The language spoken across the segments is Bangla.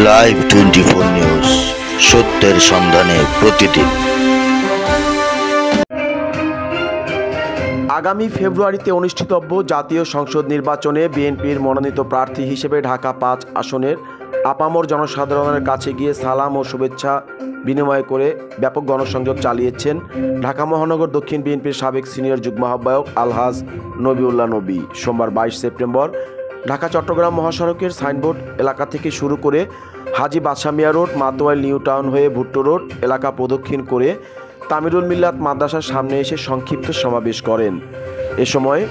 লাইভ 24 নিউজ, সত্যের সন্ধানে প্রতিদিন। আগামী ফেব্রুয়ারিতে অনুষ্ঠিতব্য জাতীয় সংসদ নির্বাচনে বিএনপির মনোনীত প্রার্থী হিসেবে ঢাকা 5 আসনের আপামর জনসাধারণের কাছে গিয়ে সালাম ও শুভেচ্ছা বিনিময় করে ব্যাপক গণসংযোগ চালিয়েছেন ঢাকা মহানগর দক্ষিণ বিএনপির সাবেক সিনিয়র যুগ্ম আহ্বায়ক আলহাজ নবিউল্লাহ নবী। সোমবার 22 সেপ্টেম্বর ঢাকা চট্টগ্রাম মহাসড়কের সাইনবোর্ড এলাকা থেকে শুরু করে হাজী বাদশা মিয়া রোড, মাতোয়াইল নিউ টাউন হয়ে ভুট্টো রোড এলাকা প্রদক্ষিণ করে তামিরুল মিল্লাত মাদ্রাসার সামনে এসে সংক্ষিপ্ত সমাবেশ করেন। এ সময়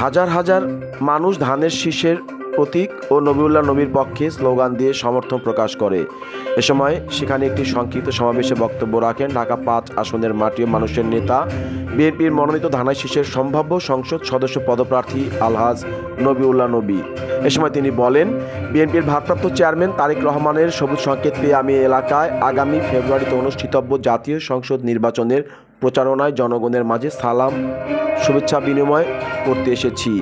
হাজার হাজার মানুষ ধানের শীষের প্রতীক ও নবিউল্লাহ নবীর পক্ষে স্লোগান দিয়ে সমর্থন প্রকাশ করে। এ সময় সেখানে একটি সংক্ষিপ্ত সমাবেশে বক্তব্য রাখেন ঢাকা 5 আসনের মাটি ও মানুষের নেতা, বিএনপির মনোনীত ধানের শীষের সম্ভাব্য সংসদ সদস্য পদপ্রার্থী আলহাজ নবিউল্লাহ নবী। এ সময় তিনি বলেন, বিএনপির ভারপ্রাপ্ত চেয়ারম্যান তারেক রহমানের সবুজ সংকেত পেয়ে আমি এলাকায় আগামী ফেব্রুয়ারিতে অনুষ্ঠিতব্য জাতীয় সংসদ নির্বাচনের প্রচারণায় জনগণের মাঝে সালাম শুভেচ্ছা বিনিময় করতে এসেছি।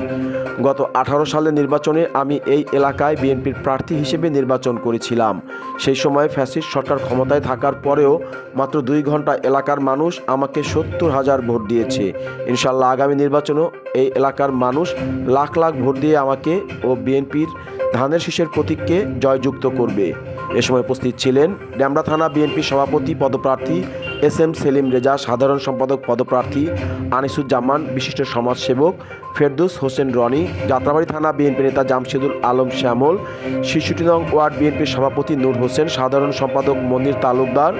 গত 18 সালের নির্বাচনে আমি এই এলাকায় বিএনপির প্রার্থী হিসেবে নির্বাচন করেছিলাম। সেই সময় ফ্যাসিস্ট সরকার ক্ষমতায় থাকার পরেও মাত্র 2 ঘন্টা এলাকার মানুষ আমাকে 70,000 ভোট দিয়েছে। ইনশাল্লাহ আগামী নির্বাচনেও এই এলাকার মানুষ লাখ লাখ ভোট দিয়ে আমাকে ও বিএনপির ধানের শীষের প্রতীককে জয়যুক্ত করবে। এ সময় উপস্থিত ছিলেন ডেমরা থানা বিএনপি সভাপতি পদপ্রার্থী SM সেলিম রেজা, সাধারণ সম্পাদক পদপ্রার্থী আনিসুজ্জামান, বিশিষ্ট সমাজসেবক ফেরদৌস হোসেন রনি, যাত্রাবাড়ি থানা বিএনপি নেতা জামশেদুল আলম শ্যামল, 66 নং ওয়ার্ড বিএনপির সভাপতি নূর হোসেন, সাধারণ সম্পাদক মনির তালুকদার,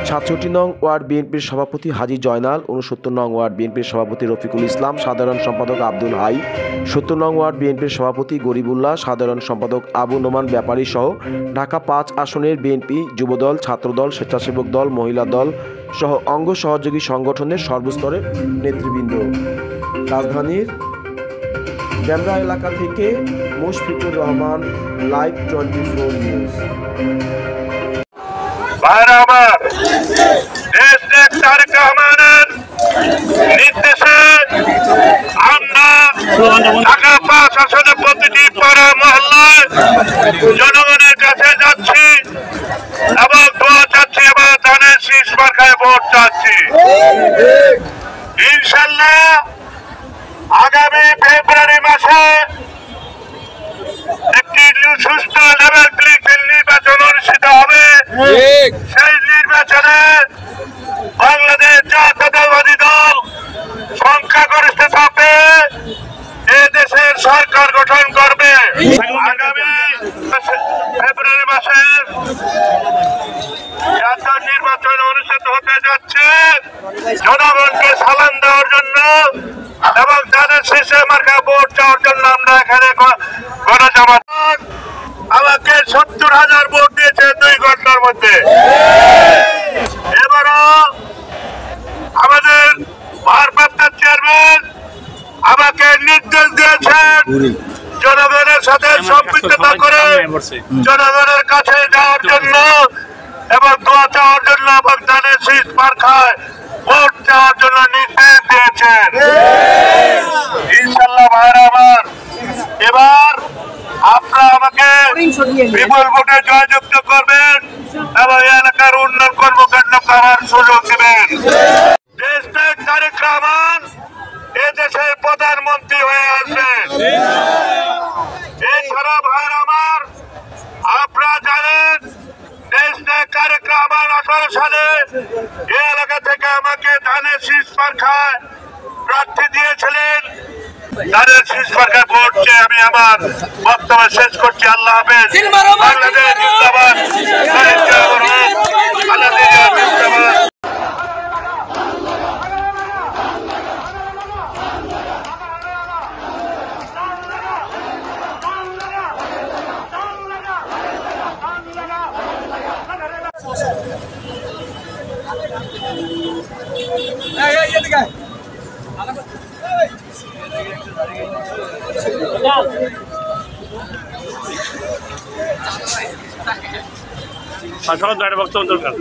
67 নং ওয়ার্ড বিএনপির সভাপতি হাজী জয়নাল, 69 নং ওয়ার্ড বিএনপির সভাপতি রফিকুল ইসলাম, সাধারণ সম্পাদক আব্দুল হাই, 70 নং ওয়ার্ড বিএনপির সভাপতি গরিবুল্লাহ, সাধারণ সম্পাদক আবু নোমান ব্যাপারী সহ ঢাকা 5 আসনের বিএনপি, যুবদল, ছাত্রদল, স্বেচ্ছাসেবক দল, মহিলা দল সহ অঙ্গ সহযোগী সংগঠনের সর্বস্তরের নেতৃবৃন্দ। রাজধানীর ডেমরা এলাকা থেকে মুশফিকুর রহমান, লাইভ 24 নিউজ। তারেক রহমানের নির্দেশে আমরা ঢাকা 5 আসনে প্রতিটি পাড়া মহল্লায় জনগণের কাছে যাচ্ছি এবং দোয়া চাচ্ছি এবং ধানের শীষ মার্কায় ভোট চাচ্ছি। ইনশাল্লাহ আগামী ফেব্রুয়ারি মাসে একটি সুষ্ঠু লেভেল প্লেইং ফিল্ড নির্বাচন অনুষ্ঠিত হবে। সেই নির্বাচনে বাংলাদেশ জাতীয়তাবাদী দল সংখ্যাগরিষ্ঠতা পেয়ে এ দেশের সরকার গঠন করবে। আগামী ফেব্রুয়ারি মাসে জাতীয় নির্বাচন অনুষ্ঠিত হতে যাচ্ছে। জনগণকে সালাম দেওয়ার জন্য এবং তাদের শীষে মার্কা ভোট চাওয়ার জন্য আমরা এখানে গণজমায়েত। আমাকে 70,000 ভোট দিয়েছে 2 ঘন্টার মধ্যে। এবারও আমাদের ভারপ্রাপ্ত চেয়ারম্যান আমাকে নির্দেশ দিয়েছেন জনগণের সাথে সম্পৃক্ততা করে জনগণের কাছে যাওয়ার জন্য এবং দোয়া চাওয়ার জন্য এবং ধানের শীষ মার্কায় ভোট চাওয়ার জন্য নির্দেশ দিয়েছেন। ইনশাল্লাহ ভাইরা আমার, এবার আপনারা আমাকে বিপুল ভোটে জয়যুক্ত করবেন এবং এলাকার উন্নয়ন কর্মকাণ্ড করার সুযোগ দেবেন। দেশনায়ক তারেক রহমান এদেশের প্রধানমন্ত্রী হয়ে আসবেন। এছাড়া ভাইরা আমার, আপনারা জানেন দেশনায়ক তারেক রহমান 18 সালে এই এলাকা থেকে আমাকে ধানের শীষ মার্কায় প্রার্থী দিয়েছিলেন। ধানের শীষ মার্কায় ভোট চেয়ে আমি আমার বক্তব্য শেষ করছি। আল্লাহ হাফেজ। বাংলাদেশ জিন্দাবাদ। বক্তব্য দরকার।